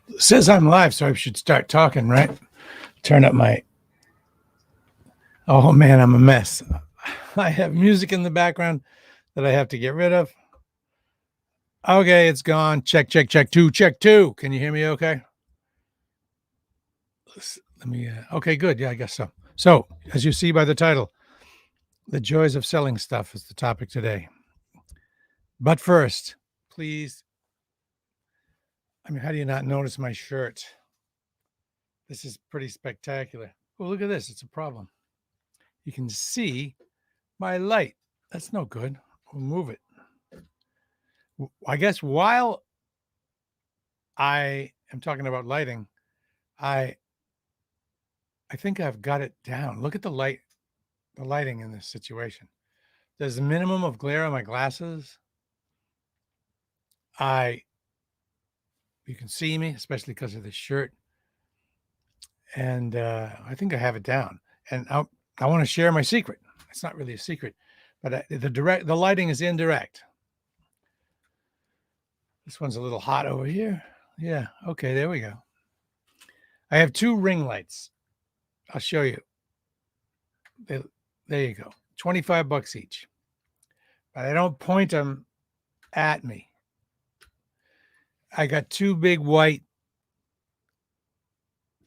It says I'm live, so I should start talking, right? Turn up my. Oh man, I'm a mess. I have music in the background that I have to get rid of. Okay, it's gone. Check, check, check. Check two. Can you hear me okay? Let me. Okay, good. Yeah, I guess so. So, as you see by the title, the joys of selling stuff is the topic today. But first, please. I mean, how do you not notice my shirt? This is pretty spectacular. Oh, look at this. It's a problem. You can see my light. That's no good. We'll move it. I guess while I am talking about lighting, I think I've got it down. Look at the lighting in this situation. There's a minimum of glare on my glasses. You can see me, especially because of this shirt. And I think I have it down. And I want to share my secret. It's not really a secret, but the lighting is indirect. This one's a little hot over here. Yeah. Okay. There we go. I have two ring lights. I'll show you. There you go. $25 each. But I don't point them at me. I got two big white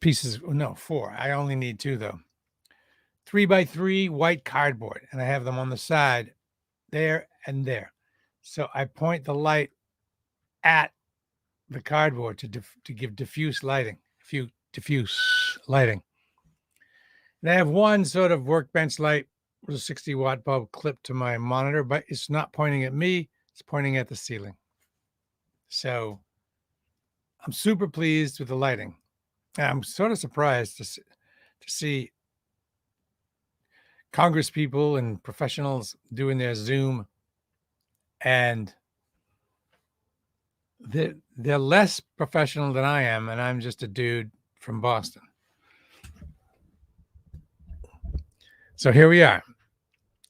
pieces. No, four. I only need two though. 3x3 white cardboard, and I have them on the side there and there. So I point the light at the cardboard to give diffuse lighting. Diffuse lighting. And I have one sort of workbench light with a 60-watt bulb clipped to my monitor, but it's not pointing at me. It's pointing at the ceiling. So I'm super pleased with the lighting. And I'm sort of surprised to see Congress people and professionals doing their Zoom, and they're less professional than I am, and I'm just a dude from Boston. So here we are.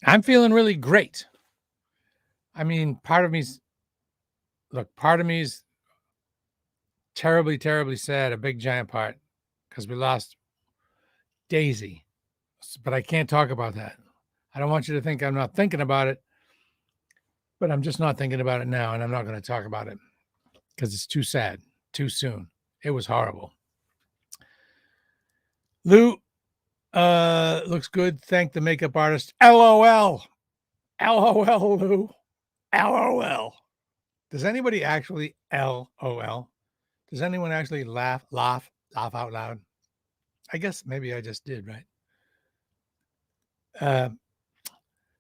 I'm feeling really great. I mean, part of me's terribly, terribly sad, a big giant part, because we lost Daisy. But I can't talk about that. I don't want you to think I'm not thinking about it, but I'm just not thinking about it now, and I'm not going to talk about it because it's too sad, too soon. It was horrible. Lou looks good. Thank the makeup artist. LOL. LOL, Lou. LOL. Does anybody actually LOL? Does anyone actually laugh out loud? I guess maybe I just did, right?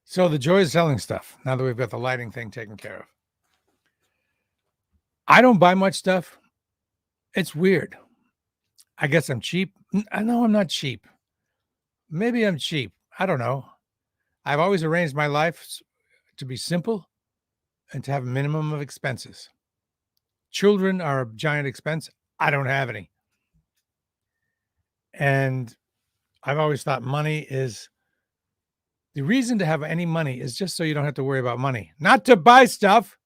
So the joy of selling stuff, now that we've got the lighting thing taken care of. I don't buy much stuff. It's weird. I guess I'm cheap. I know I'm not cheap. Maybe I'm cheap. I don't know. I've always arranged my life to be simple and to have a minimum of expenses. Children are a giant expense. I don't have any. And I've always thought money is the reason to have any money is just so you don't have to worry about money, not to buy stuff.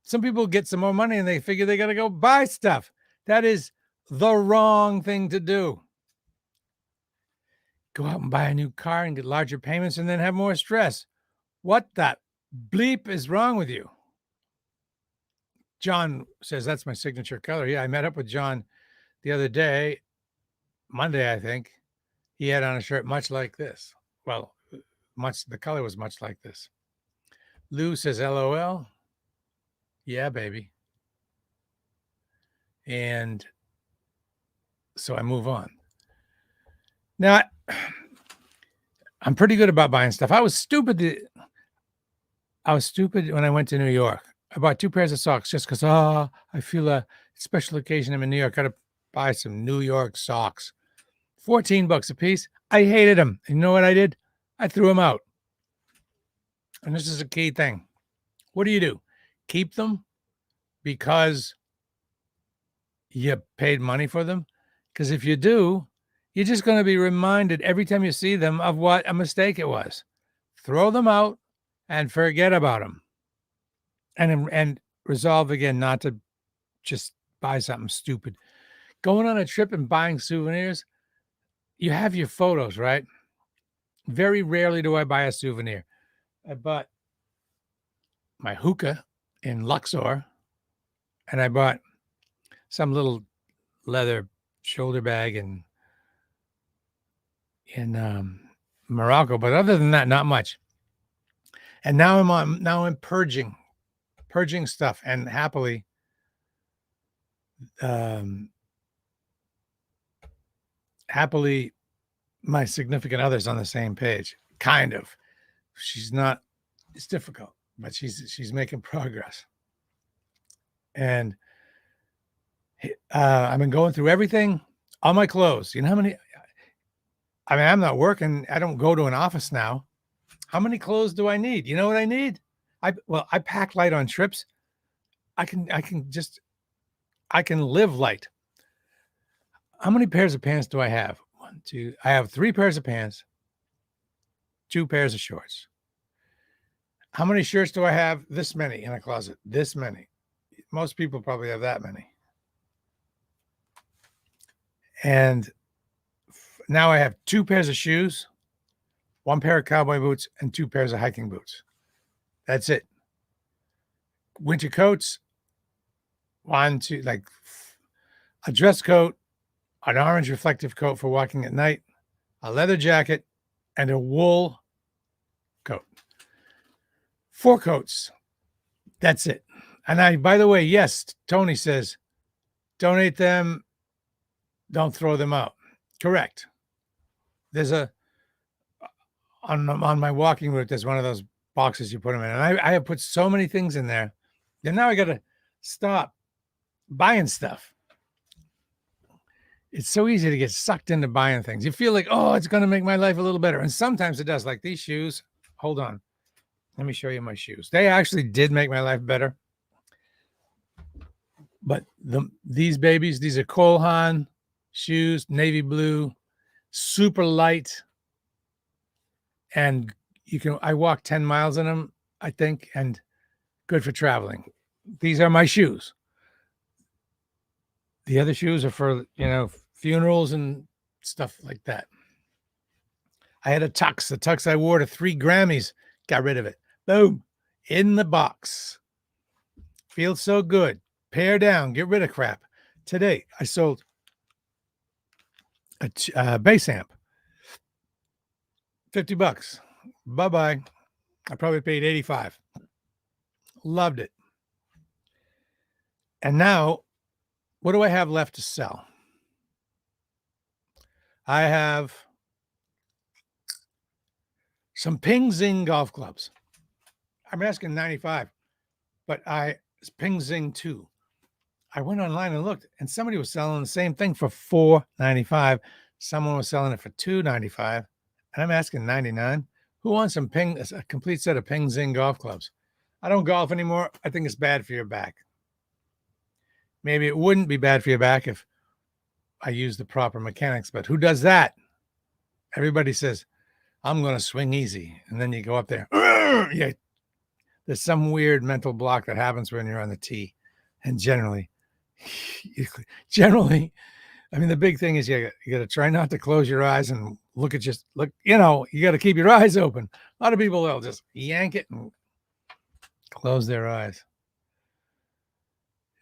Some people get some more money and they figure they got to go buy stuff. That is the wrong thing to do. Go out and buy a new car and get larger payments and then have more stress. What the bleep is wrong with you? John says that's my signature color. Yeah, I met up with John the other day, Monday, I think. He had on a shirt much like this. Well, the color was much like this. Lou says LOL. Yeah, baby. And so I move on. Now, I'm pretty good about buying stuff. I was stupid when I went to New York. I bought 2 pairs of socks just because, I feel a special occasion. I'm in New York. Got to buy some New York socks. $14 a piece. I hated them. And you know what I did? I threw them out. And this is a key thing. What do? Keep them because you paid money for them? Because if you do, you're just going to be reminded every time you see them of what a mistake it was. Throw them out and forget about them. And resolve again not to just buy something stupid. going on a trip and buying souvenirs, you have your photos, right? Very rarely do I buy a souvenir. I bought my hookah in Luxor, and I bought some little leather shoulder bag in Morocco, but other than that, not much. And now I'm purging stuff, and happily, happily, my significant other's on the same page. Kind of. She's not. It's difficult, but she's making progress. And I've been going through everything, all my clothes. You know how many? I mean, I'm not working. I don't go to an office now. How many clothes do I need? You know what I need? I pack light on trips. I can live light. How many pairs of pants do I have? One, two. I have 3 pairs of pants, 2 pairs of shorts. How many shirts do I have? This many in a closet. This many. Most people probably have that many. And now I have 2 pairs of shoes, 1 pair of cowboy boots, and 2 pairs of hiking boots. That's it. Winter coats, 1, 2, like a dress coat, an orange reflective coat for walking at night, a leather jacket, and a wool coat. 4 coats. That's it. And by the way, yes, Tony says, donate them, don't throw them out. Correct. There's on my walking route, there's one of those boxes you put them in. And I have put so many things in there. And now I got to stop buying stuff. It's so easy to get sucked into buying things. You feel like, oh, it's going to make my life a little better. And sometimes it does, like these shoes. Hold on. Let me show you my shoes. They actually did make my life better. But these babies, these are Cole Haan shoes, navy blue, super light. And I walk 10 miles in them, I think, and good for traveling. These are my shoes. The other shoes are for, funerals and stuff like that. I had the tux I wore to 3 Grammys, got rid of it. Boom, in the box. Feels so good. Pare down, get rid of crap. Today, I sold a bass amp. $50. Bye-bye. I probably paid $85. Loved it. And now, what do I have left to sell? I have some Ping Zing golf clubs. I'm asking $95, but it's Ping Zing 2. I went online and looked, and somebody was selling the same thing for $4.95. Someone was selling it for $2.95, and I'm asking $99. Who wants a complete set of Ping Zing golf clubs? I don't golf anymore. I think it's bad for your back. Maybe it wouldn't be bad for your back if I use the proper mechanics, but who does that? Everybody says, I'm going to swing easy. And then you go up there. Yeah, there's some weird mental block that happens when you're on the tee. And generally, I mean, the big thing is you got to try not to close your eyes and you got to keep your eyes open. A lot of people, they'll just yank it and close their eyes.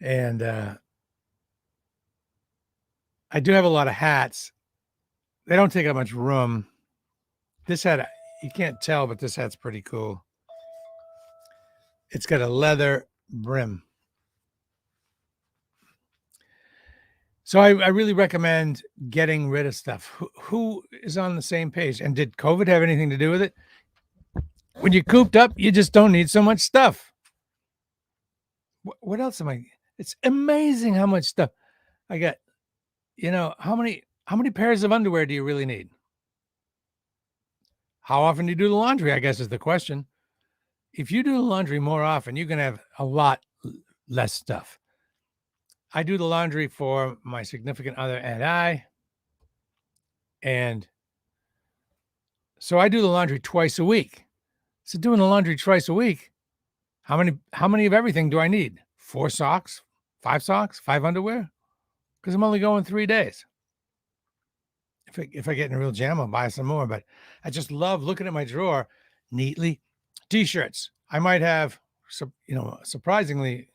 And I do have a lot of hats. They don't take up much room. This hat, you can't tell, but this hat's pretty cool. It's got a leather brim. So I really recommend getting rid of stuff. Who is on the same page? And did COVID have anything to do with it? When you're cooped up, you just don't need so much stuff. What else am I? It's amazing how much stuff I got. How many pairs of underwear do you really need? How often do you do the laundry, I guess, is the question. If you do the laundry more often, you're going to have a lot less stuff. I do the laundry for my significant other and I. And so I do the laundry twice a week. So doing the laundry twice a week, how many of everything do I need? 4 socks, 5 socks, 5 underwear? because I'm only going 3 days. If I get in a real jam, I'll buy some more. But I just love looking at my drawer neatly. T-shirts. I might have, surprisingly,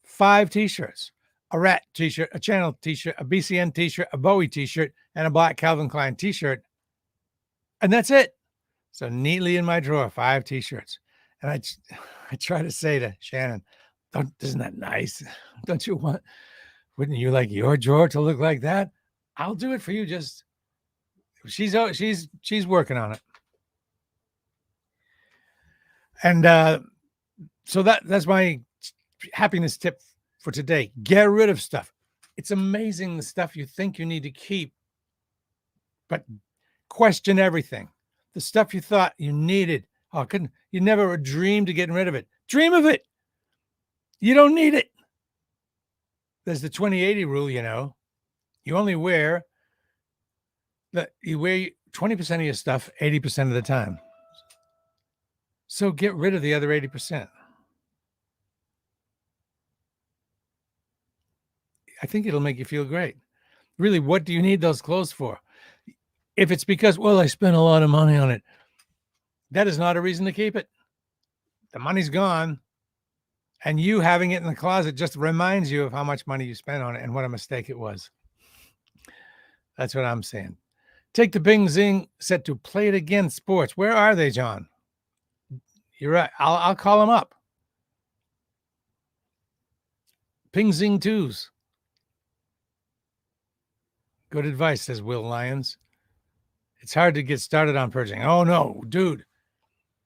5 T-shirts: a Rat T-shirt, a Channel T-shirt, a BCN T-shirt, a Bowie T-shirt, and a black Calvin Klein T-shirt, and that's it. So neatly in my drawer, 5 T-shirts. And I try to say to Shannon, isn't that nice? Wouldn't you like your drawer to look like that? I'll do it for you. Just she's working on it. And so that's my happiness tip for today. Get rid of stuff. It's amazing the stuff you think you need to keep, but question everything. The stuff you thought you needed, you never dreamed of getting rid of it. Dream of it. You don't need it. There's the 20-80 rule, You only wear 20% of your stuff 80% of the time. So get rid of the other 80%. I think it'll make you feel great. Really, what do you need those clothes for? If it's because, I spent a lot of money on it, that is not a reason to keep it. The money's gone, and you having it in the closet just reminds you of how much money you spent on it and what a mistake it was. That's what I'm saying. Take the Bing Zing set to Play It Again Sports. Where are they, John? You're right. I'll call them up. Ping Zing 2s. Good advice, says Will Lyons. It's hard to get started on purging. Oh, no, dude.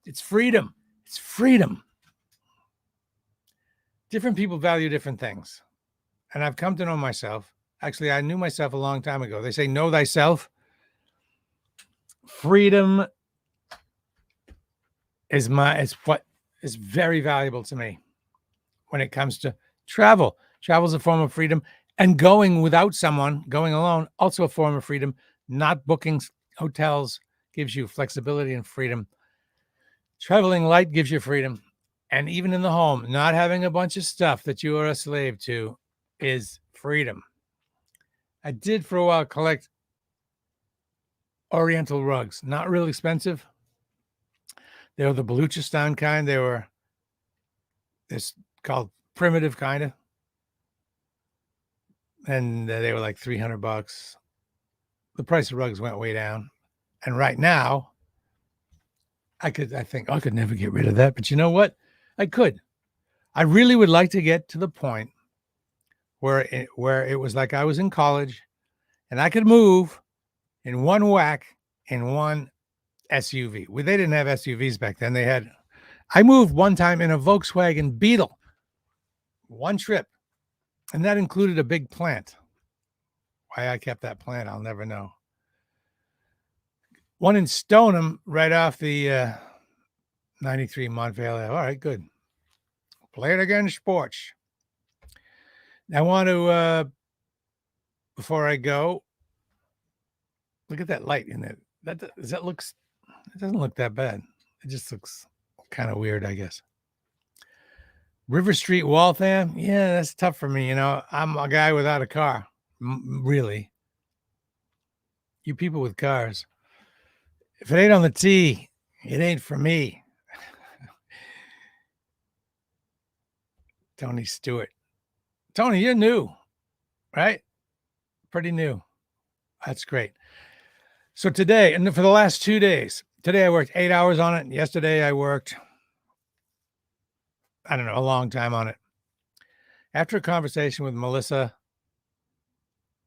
It's freedom. It's freedom. Different people value different things. And I've come to know myself. Actually, I knew myself a long time ago. They say, know thyself. Freedom is what is very valuable to me when it comes to travel. Travel is a form of freedom. And going without someone, going alone, also a form of freedom. Not booking hotels gives you flexibility and freedom. Traveling light gives you freedom. And even in the home, not having a bunch of stuff that you are a slave to is freedom. I did for a while collect Oriental rugs. Not real expensive. They were the Baluchistan kind. It's called primitive kind of. And they were like $300. The price of rugs went way down. And right now, I think I could never get rid of that. But you know what? I could. I really would like to get to the point where it was like I was in college and I could move in one whack in one SUV. Well, they didn't have SUVs back then. I moved one time in a Volkswagen Beetle, one trip, and that included a big plant. Why I kept that plant, I'll never know. One in Stoneham, right off the 93 Montvale. All right, good. Play It Again Sports. I want to, before I go, look at that light in it. It doesn't look that bad. It just looks kind of weird, I guess. River Street, Waltham. Yeah, that's tough for me. I'm a guy without a car. Really. You people with cars. If it ain't on the tee, it ain't for me. Tony Stewart. Tony, you're new, right? Pretty new. That's great. So today, and for the last 2 days, today I worked 8 hours on it. Yesterday I worked, a long time on it. After a conversation with Melissa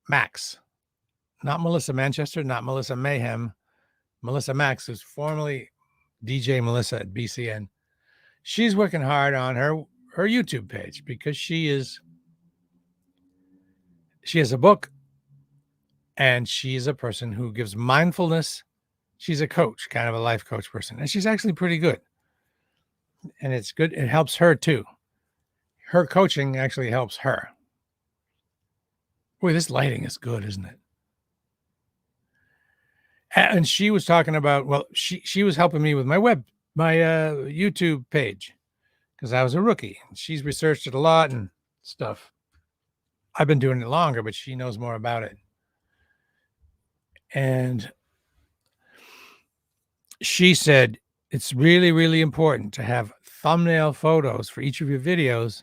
Max, not Melissa Manchester, not Melissa Mayhem, Melissa Max, who's formerly DJ Melissa at BCN. She's working hard on her YouTube page because she has a book and she's a person who gives mindfulness. She's a coach, kind of a life coach person, and she's actually pretty good. And it's good. It helps her too. Her coaching actually helps her. Boy, this lighting is good, isn't it? And she was talking about, she was helping me with my YouTube page because I was a rookie. She's researched it a lot and stuff. I've been doing it longer, but she knows more about it. And she said it's really, really important to have thumbnail photos for each of your videos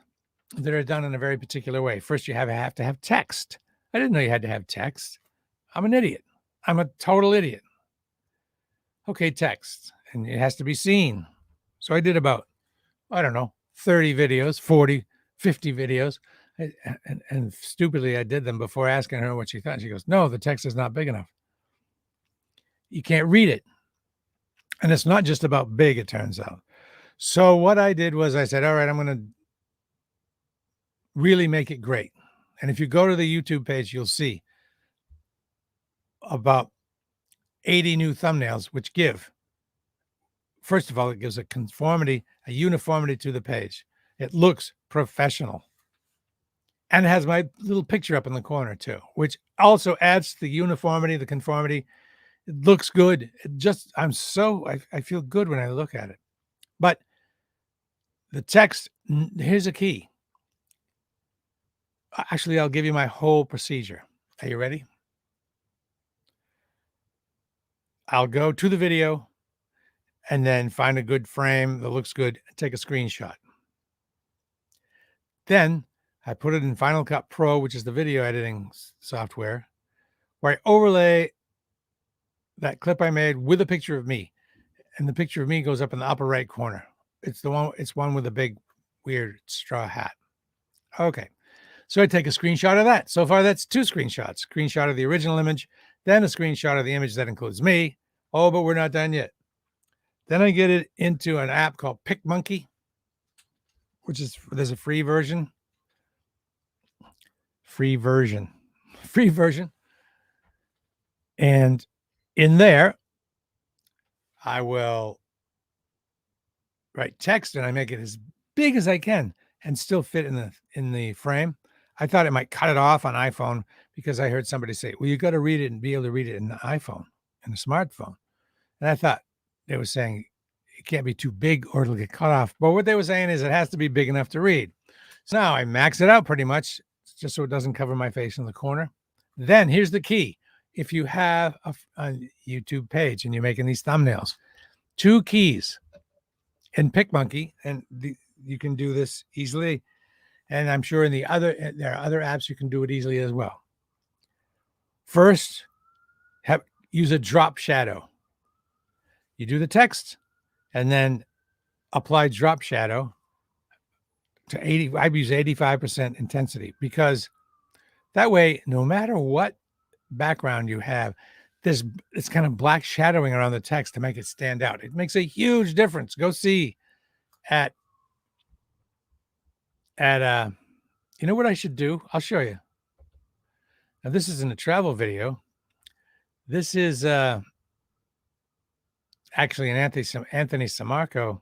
that are done in a very particular way. First, you have to have text. I didn't know you had to have text. I'm an idiot. I'm a total idiot. Okay, text, and it has to be seen. So I did about, I don't know, 30 videos, 40, 50 videos. And stupidly, I did them before asking her what she thought. She goes, no, the text is not big enough. You can't read it. And it's not just about big, it turns out. So what I did was I said, all right, I'm going to really make it great. And if you go to the YouTube page, you'll see about 80 new thumbnails, which give, first of all, it gives a conformity, a uniformity to the page. It looks professional. And it has my little picture up in the corner too, which also adds to the uniformity, the conformity. It looks good. It just, I feel good when I look at it. But the text, here's a key. Actually, I'll give you my whole procedure. Are you ready? I'll go to the video and then find a good frame that looks good and take a screenshot. Then I put it in Final Cut Pro, which is the video editing software, where I overlay that clip I made with a picture of me. And the picture of me goes up in the upper right corner. It's one with a big, weird straw hat. Okay. So I take a screenshot of that. So far, that's 2 screenshots. Screenshot of the original image, then a screenshot of the image that includes me. Oh, but we're not done yet. Then I get it into an app called PicMonkey, which is, there's a free version. And in there, I will write text and I make it as big as I can and still fit in the frame. I thought it might cut it off on iPhone because I heard somebody say, well, you got to read it and be able to read it in the iPhone, in a smartphone. And I thought they were saying it can't be too big or it'll get cut off. But what they were saying is it has to be big enough to read. So now I max it out pretty much just so it doesn't cover my face in the corner. Then here's the key. If you have a YouTube page and you're making these thumbnails, 2 keys in PicMonkey, and you can do this easily. And I'm sure there are other apps you can do it easily as well. First, use a drop shadow. You do the text and then apply drop shadow to 80. I use 85% intensity because that way, no matter what background you have, it's kind of black shadowing around the text to make it stand out. It makes a huge difference. Go see at you know what I should do? I'll show you. Now, this isn't a travel video. This is actually an Anthony Sammarco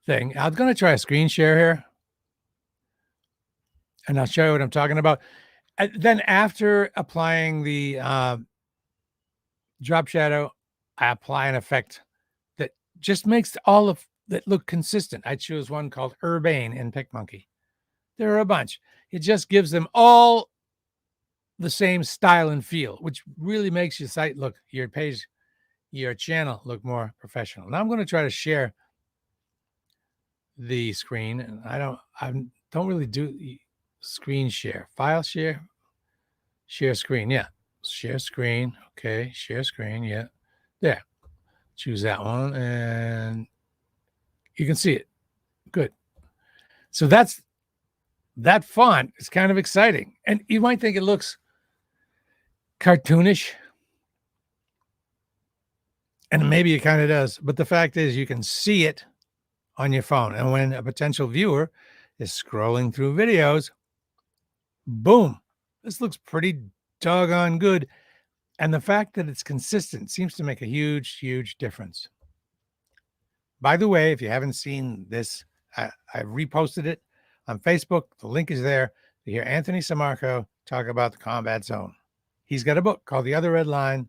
thing. I'm going to try a screen share here, and I'll show you what I'm talking about. And then after applying the drop shadow, I apply an effect that just makes all of that look consistent. I choose one called Urbane in PicMonkey. There are a bunch. It just gives them all the same style and feel, which really makes your site look, your page, your channel look more professional. Now I'm going to try to share the screen, and I don't really do screen share. File share, share screen. Yeah, share screen. Okay, share screen. Yeah, there. Choose that one, and you can see it. Good. So that font is kind of exciting, and you might think it looks cartoonish, and maybe it kind of does, but the fact is you can see it on your phone. And when a potential viewer is scrolling through videos, boom, this looks pretty doggone good. And the fact that it's consistent seems to make a huge, huge difference. By the way, if you haven't seen this, I reposted it on Facebook. The link is there to hear Anthony Sammarco talk about the Combat Zone. He's got a book called The Other Red Line,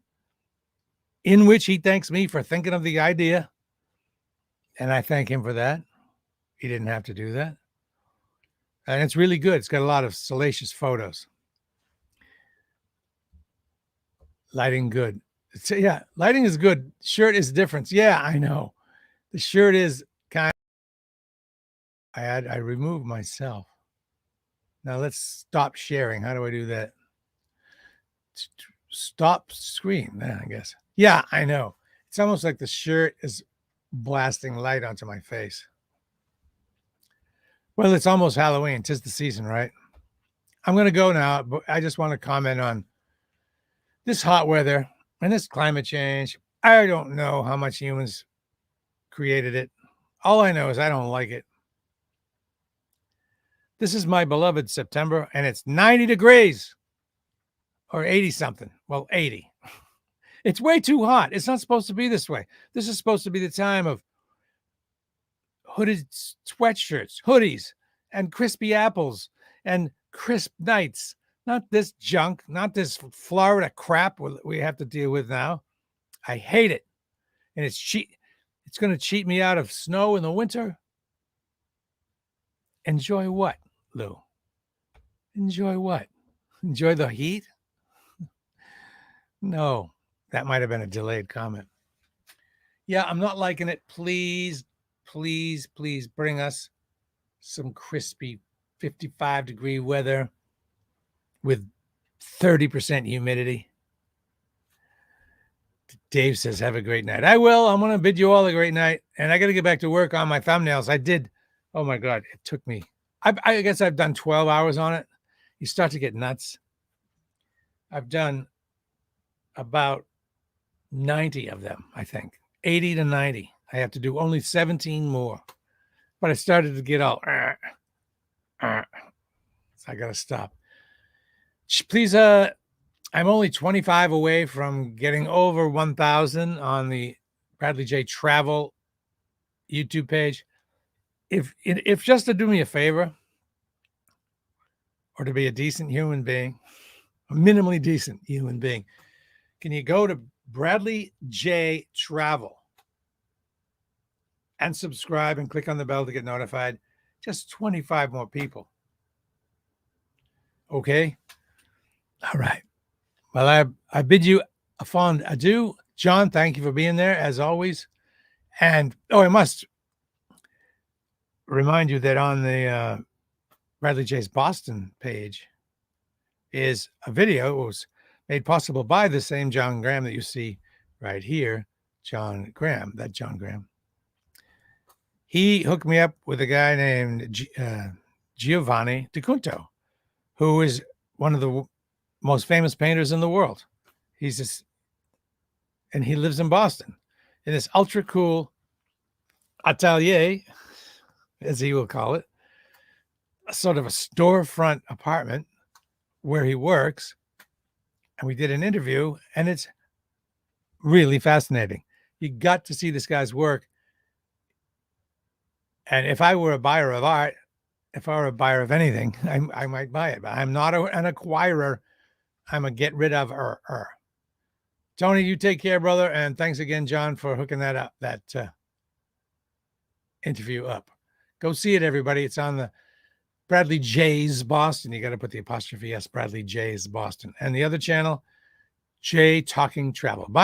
in which he thanks me for thinking of the idea. And I thank him for that. He didn't have to do that. And it's really good. It's got a lot of salacious photos. Lighting good. Yeah, lighting is good. Shirt is different. Yeah, I know. The shirt is kind of, I removed myself. Now let's stop sharing. How do I do that? Stop screen, I guess. Yeah, I know. It's almost like the shirt is blasting light onto my face. Well, it's almost Halloween. 'Tis the season, right? I'm going to go now, but I just want to comment on this hot weather and this climate change. I don't know how much humans created it. All I know is I don't like it. This is my beloved September, and it's 90 degrees or 80 something. Well, 80. It's way too hot. It's not supposed to be this way. This is supposed to be the time of hooded sweatshirts, hoodies, and crispy apples and crisp nights. Not this junk, not this Florida crap we have to deal with now. I hate it. And it's cheap. It's going to cheat me out of snow in the winter. Enjoy what, Lou? Enjoy what? Enjoy the heat? No, that might have been a delayed comment. Yeah, I'm not liking it. Please, please, please bring us some crispy 55-degree weather with 30% humidity. Dave says, have a great night. I will. I'm going to bid you all a great night. And I got to get back to work on my thumbnails. I did. Oh, my God. It took me. I guess I've done 12 hours on it. You start to get nuts. I've done about 90 of them, I think. 80 to 90. I have to do only 17 more. But I started to get all, so I got to stop. Please, I'm only 25 away from getting over 1,000 on the Bradley J Travel YouTube page. If just to do me a favor, or to be a decent human being, a minimally decent human being, can you go to Bradley J Travel and subscribe and click on the bell to get notified? Just 25 more people. Okay? All right. Well, I bid you a fond adieu. John, thank you for being there as always. And, I must remind you that on the Bradley J's Boston page is a video. It was made possible by the same John Graham that you see right here. John Graham. He hooked me up with a guy named Giovanni DeCunto, who is one of the most famous painters in the world. And he lives in Boston in this ultra cool atelier, as he will call it, a sort of a storefront apartment where he works. And we did an interview, and it's really fascinating. You got to see this guy's work. And if I were a buyer of art, if I were a buyer of anything, I might buy it. But I'm not an acquirer. I'm a get rid of her. Tony, you take care, brother. And thanks again, John, for hooking that interview up. Go see it, everybody. It's on the Bradley J's Boston. You got to put the apostrophe S, Bradley J's Boston. And the other channel, J Talking Travel. Bye.